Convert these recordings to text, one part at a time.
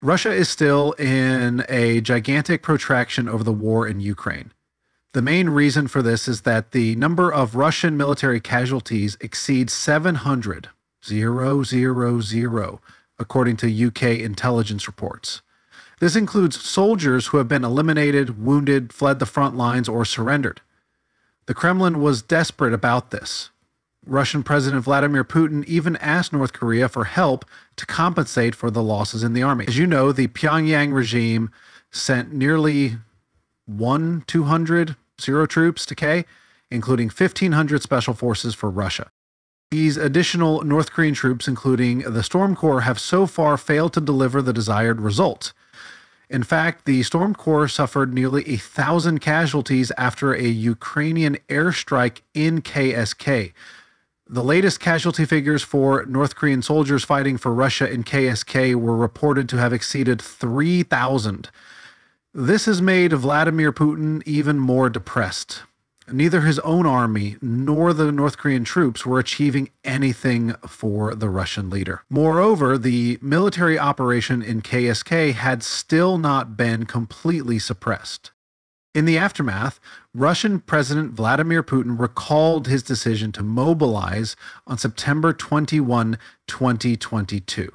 Russia is still in a gigantic protraction over the war in Ukraine. The main reason for this is that the number of Russian military casualties exceeds 700, according to UK intelligence reports. This includes soldiers who have been eliminated, wounded, fled the front lines, or surrendered. The Kremlin was desperate about this. Russian President Vladimir Putin even asked North Korea for help to compensate for the losses in the army. As you know, the Pyongyang regime sent nearly 200 zero troops to K, including 1,500 special forces for Russia. These additional North Korean troops, including the Storm Corps, have so far failed to deliver the desired result. In fact, the Storm Corps suffered nearly 1,000 casualties after a Ukrainian airstrike in KSK. The latest casualty figures for North Korean soldiers fighting for Russia in KSK were reported to have exceeded 3,000. This has made Vladimir Putin even more depressed. Neither his own army nor the North Korean troops were achieving anything for the Russian leader. Moreover, the military operation in KSK had still not been completely suppressed. In the aftermath, Russian President Vladimir Putin recalled his decision to mobilize on September 21, 2022.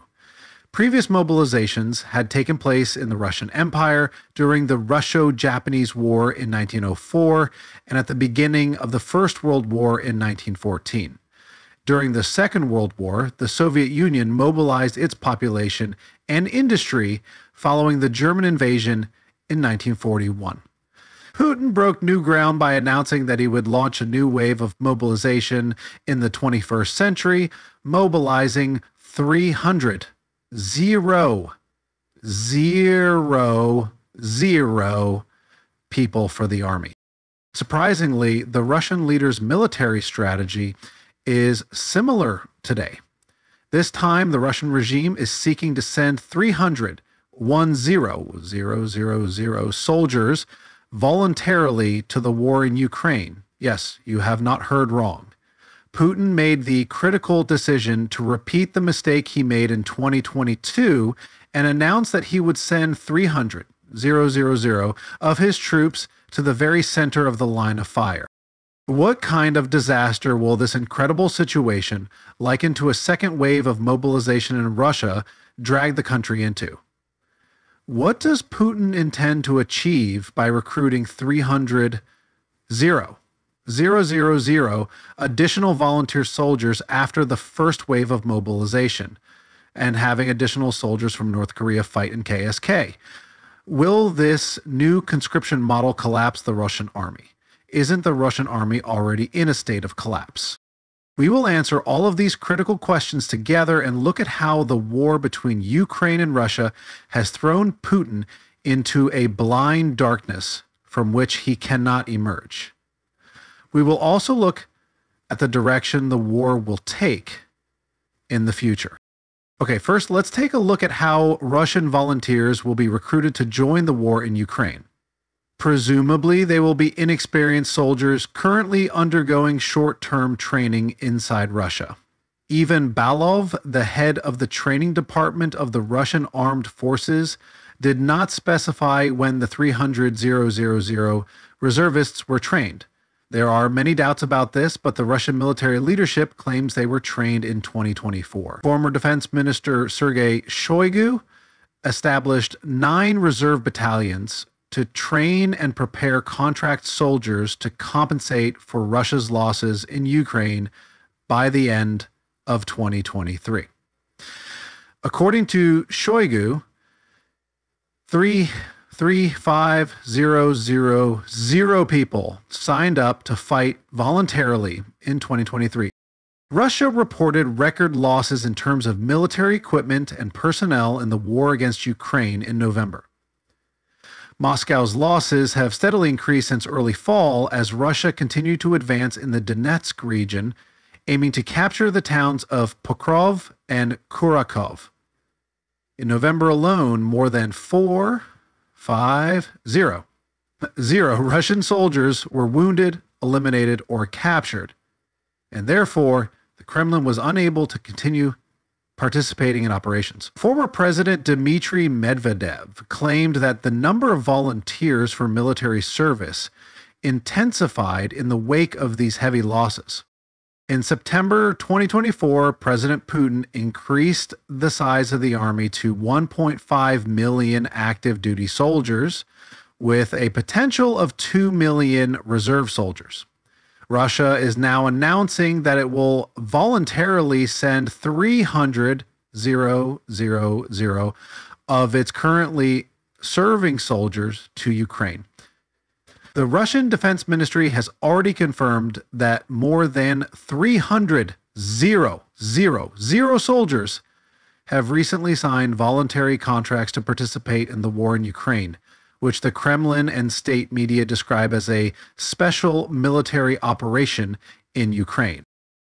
Previous mobilizations had taken place in the Russian Empire during the Russo-Japanese War in 1904 and at the beginning of the First World War in 1914. During the Second World War, the Soviet Union mobilized its population and industry following the German invasion in 1941. Putin broke new ground by announcing that he would launch a new wave of mobilization in the 21st century, mobilizing 300 people for the army. Surprisingly, the Russian leader's military strategy is similar today. This time, the Russian regime is seeking to send 300 soldiers voluntarily to the war in Ukraine. Yes, you have not heard wrong. Putin made the critical decision to repeat the mistake he made in 2022 and announced that he would send 300 of his troops to the very center of the line of fire. What kind of disaster will this incredible situation, likened to a second wave of mobilization in Russia, drag the country into? What does Putin intend to achieve by recruiting 300 additional volunteer soldiers after the first wave of mobilization and having additional soldiers from North Korea fight in KSK? Will this new conscription model collapse the Russian army? Isn't the Russian army already in a state of collapse? We will answer all of these critical questions together and look at how the war between Ukraine and Russia has thrown Putin into a blind darkness from which he cannot emerge. We will also look at the direction the war will take in the future. Okay, first let's take a look at how Russian volunteers will be recruited to join the war in Ukraine. Presumably, they will be inexperienced soldiers currently undergoing short-term training inside Russia. Even Balov, the head of the training department of the Russian armed forces, did not specify when the 300 reservists were trained. There are many doubts about this, but the Russian military leadership claims they were trained in 2024. Former Defense Minister Sergei Shoigu established 9 reserve battalions to train and prepare contract soldiers to compensate for Russia's losses in Ukraine by the end of 2023. According to Shoigu, 350,000 people signed up to fight voluntarily in 2023. Russia reported record losses in terms of military equipment and personnel in the war against Ukraine in November. Moscow's losses have steadily increased since early fall as Russia continued to advance in the Donetsk region, aiming to capture the towns of Pokrov and Kurakov. In November alone, more than 450 Russian soldiers were wounded, eliminated, or captured, and therefore the Kremlin was unable to continue participating in operations. Former President Dmitry Medvedev claimed that the number of volunteers for military service intensified in the wake of these heavy losses. In September 2024, President Putin increased the size of the army to 1.5 million active duty soldiers, with a potential of 2 million reserve soldiers. Russia is now announcing that it will voluntarily send 300,000 of its currently serving soldiers to Ukraine. The Russian Defense Ministry has already confirmed that more than 300,000 soldiers have recently signed voluntary contracts to participate in the war in Ukraine, which the Kremlin and state media describe as a special military operation in Ukraine.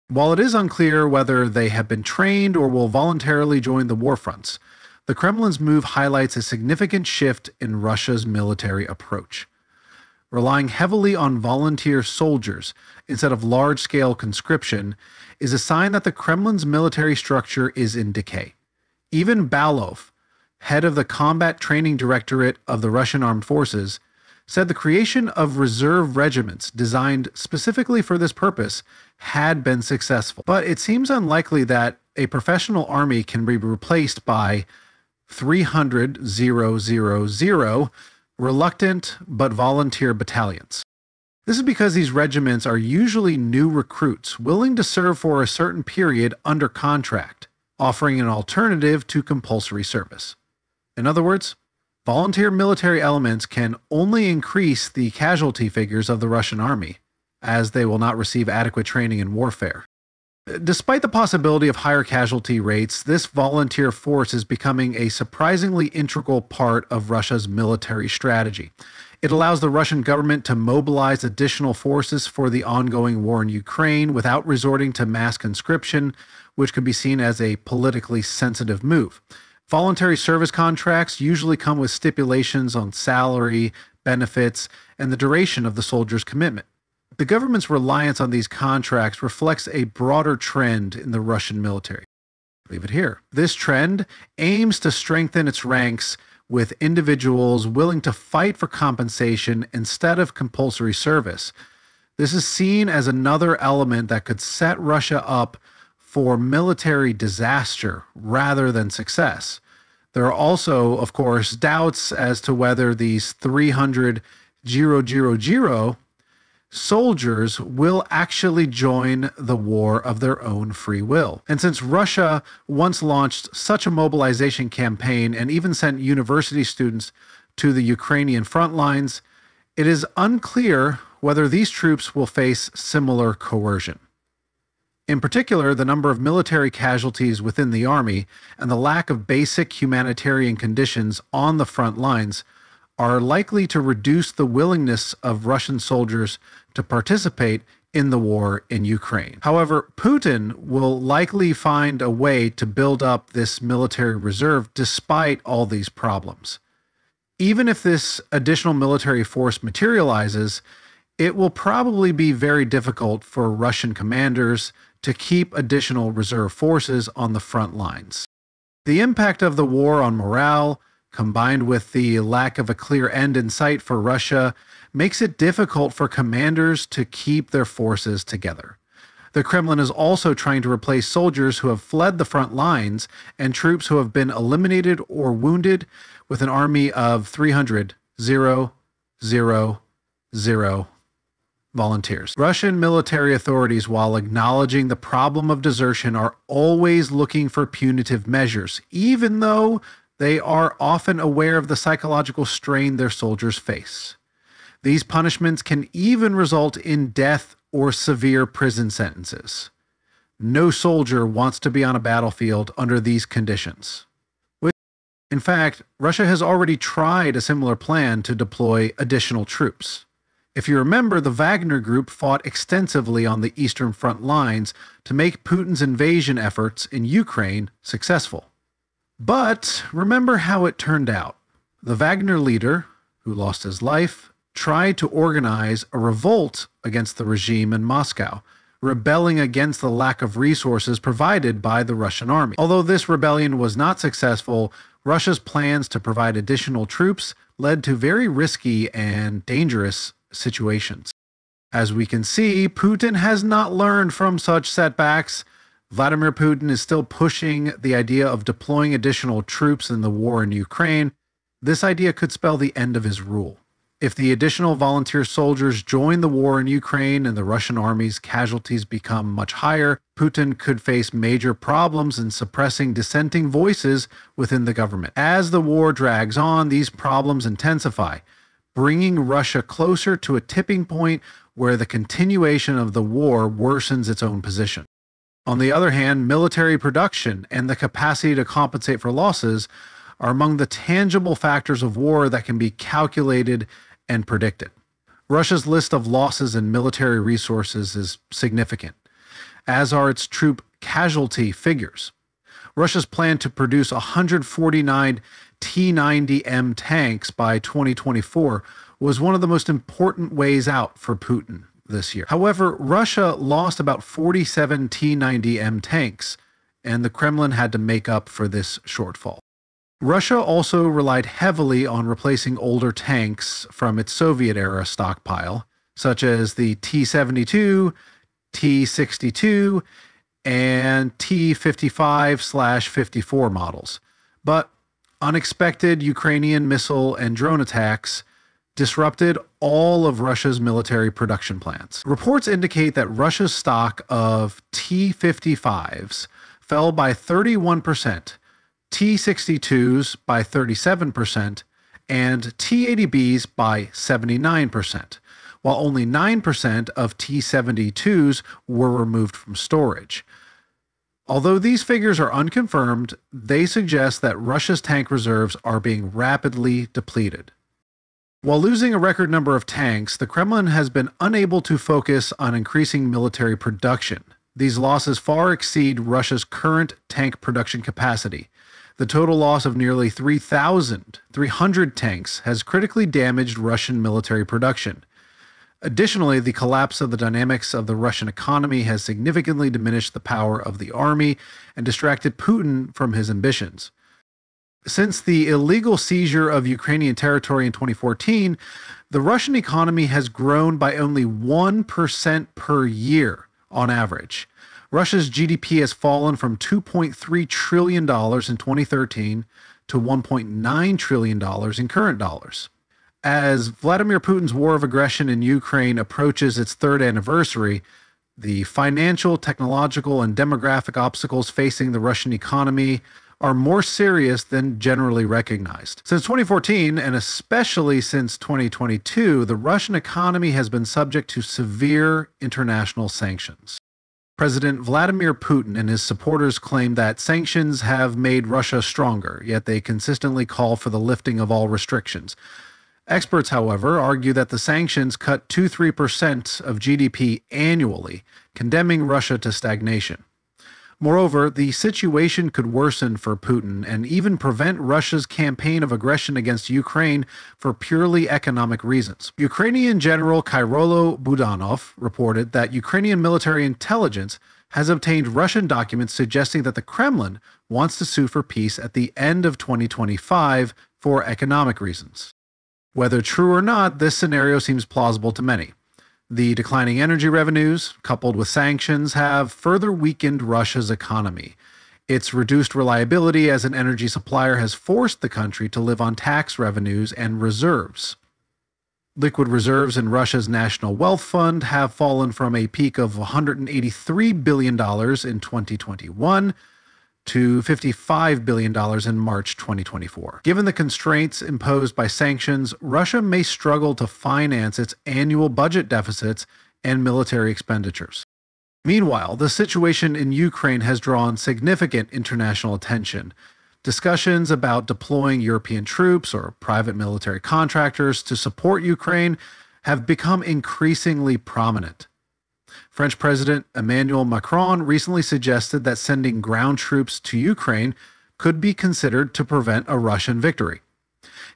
While it is unclear whether they have been trained or will voluntarily join the war fronts, the Kremlin's move highlights a significant shift in Russia's military approach. Relying heavily on volunteer soldiers instead of large-scale conscription is a sign that the Kremlin's military structure is in decay. Even Balov, head of the Combat Training Directorate of the Russian Armed Forces, said the creation of reserve regiments designed specifically for this purpose had been successful. But it seems unlikely that a professional army can be replaced by 300,000 reluctant but volunteer battalions. This is because these regiments are usually new recruits willing to serve for a certain period under contract, offering an alternative to compulsory service. In other words, volunteer military elements can only increase the casualty figures of the Russian army, as they will not receive adequate training in warfare. Despite the possibility of higher casualty rates, this volunteer force is becoming a surprisingly integral part of Russia's military strategy. It allows the Russian government to mobilize additional forces for the ongoing war in Ukraine without resorting to mass conscription, which could be seen as a politically sensitive move. Voluntary service contracts usually come with stipulations on salary, benefits, and the duration of the soldier's commitment. The government's reliance on these contracts reflects a broader trend in the Russian military. Leave it here. This trend aims to strengthen its ranks with individuals willing to fight for compensation instead of compulsory service. This is seen as another element that could set Russia up for military disaster rather than success. There are also, of course, doubts as to whether these 300,000 soldiers will actually join the war of their own free will. And since Russia once launched such a mobilization campaign and even sent university students to the Ukrainian front lines, it is unclear whether these troops will face similar coercion. In particular, the number of military casualties within the army and the lack of basic humanitarian conditions on the front lines are likely to reduce the willingness of Russian soldiers to participate in the war in Ukraine. However, Putin will likely find a way to build up this military reserve despite all these problems. Even if this additional military force materializes, it will probably be very difficult for Russian commanders to keep additional reserve forces on the front lines. The impact of the war on morale, combined with the lack of a clear end in sight for Russia, makes it difficult for commanders to keep their forces together. The Kremlin is also trying to replace soldiers who have fled the front lines and troops who have been eliminated or wounded with an army of 300,000 volunteers. Russian military authorities, while acknowledging the problem of desertion, are always looking for punitive measures, even though they are often aware of the psychological strain their soldiers face. These punishments can even result in death or severe prison sentences. No soldier wants to be on a battlefield under these conditions. In fact, Russia has already tried a similar plan to deploy additional troops. If you remember, the Wagner Group fought extensively on the eastern front lines to make Putin's invasion efforts in Ukraine successful. But remember how it turned out. The Wagner leader, who lost his life, tried to organize a revolt against the regime in Moscow, rebelling against the lack of resources provided by the Russian army. Although this rebellion was not successful, Russia's plans to provide additional troops led to very risky and dangerous situations. As we can see, Putin has not learned from such setbacks. Vladimir Putin is still pushing the idea of deploying additional troops in the war in Ukraine. This idea could spell the end of his rule. If the additional volunteer soldiers join the war in Ukraine and the Russian army's casualties become much higher, Putin could face major problems in suppressing dissenting voices within the government. As the war drags on, these problems intensify, bringing Russia closer to a tipping point where the continuation of the war worsens its own position. On the other hand, military production and the capacity to compensate for losses are among the tangible factors of war that can be calculated and predicted. Russia's list of losses in military resources is significant, as are its troop casualty figures. Russia's plan to produce 149 T-90M tanks by 2024 was one of the most important ways out for Putin this year. However, Russia lost about 47 T-90M tanks, and the Kremlin had to make up for this shortfall. Russia also relied heavily on replacing older tanks from its Soviet-era stockpile, such as the T-72, T-62, and T-55/54 models. But unexpected Ukrainian missile and drone attacks disrupted all of Russia's military production plants. Reports indicate that Russia's stock of T-55s fell by 31%, T-62s by 37%, and T-80Bs by 79%, while only 9% of T-72s were removed from storage. Although these figures are unconfirmed, they suggest that Russia's tank reserves are being rapidly depleted. While losing a record number of tanks, the Kremlin has been unable to focus on increasing military production. These losses far exceed Russia's current tank production capacity. The total loss of nearly 3,300 tanks has critically damaged Russian military production. Additionally, the collapse of the dynamics of the Russian economy has significantly diminished the power of the army and distracted Putin from his ambitions. Since the illegal seizure of Ukrainian territory in 2014, the Russian economy has grown by only 1% per year on average. Russia's GDP has fallen from $2.3 trillion in 2013 to $1.9 trillion in current dollars. As Vladimir Putin's war of aggression in Ukraine approaches its third anniversary, the financial, technological, and demographic obstacles facing the Russian economy are more serious than generally recognized. Since 2014, and especially since 2022, the Russian economy has been subject to severe international sanctions. President Vladimir Putin and his supporters claim that sanctions have made Russia stronger, yet they consistently call for the lifting of all restrictions. Experts, however, argue that the sanctions cut 2–3% of GDP annually, condemning Russia to stagnation. Moreover, the situation could worsen for Putin and even prevent Russia's campaign of aggression against Ukraine for purely economic reasons. Ukrainian General Kyrylo Budanov reported that Ukrainian military intelligence has obtained Russian documents suggesting that the Kremlin wants to sue for peace at the end of 2025 for economic reasons. Whether true or not, this scenario seems plausible to many. The declining energy revenues, coupled with sanctions, have further weakened Russia's economy. Its reduced reliability as an energy supplier has forced the country to live on tax revenues and reserves. Liquid reserves in Russia's National Wealth Fund have fallen from a peak of $183 billion in 2021 to $55 billion in March 2024. Given the constraints imposed by sanctions, Russia may struggle to finance its annual budget deficits and military expenditures. Meanwhile, the situation in Ukraine has drawn significant international attention. Discussions about deploying European troops or private military contractors to support Ukraine have become increasingly prominent. French President Emmanuel Macron recently suggested that sending ground troops to Ukraine could be considered to prevent a Russian victory.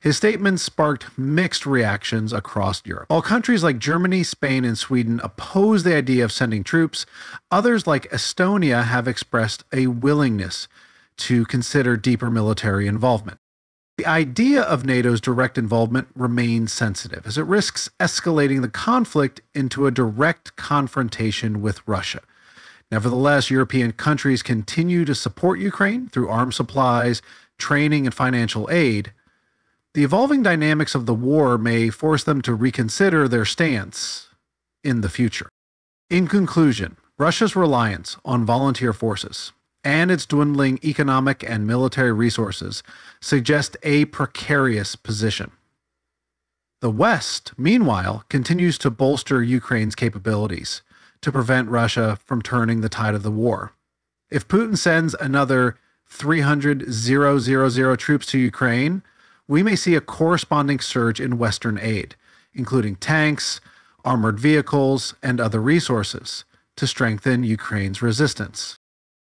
His statements sparked mixed reactions across Europe. While countries like Germany, Spain, and Sweden oppose the idea of sending troops, others like Estonia have expressed a willingness to consider deeper military involvement. The idea of NATO's direct involvement remains sensitive, as it risks escalating the conflict into a direct confrontation with Russia. Nevertheless, European countries continue to support Ukraine through arms supplies, training, and financial aid. The evolving dynamics of the war may force them to reconsider their stance in the future. In conclusion, Russia's reliance on volunteer forces and its dwindling economic and military resources suggest a precarious position. The West, meanwhile, continues to bolster Ukraine's capabilities to prevent Russia from turning the tide of the war. If Putin sends another 300,000 troops to Ukraine, we may see a corresponding surge in Western aid, including tanks, armored vehicles, and other resources, to strengthen Ukraine's resistance.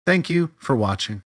Thank you for watching.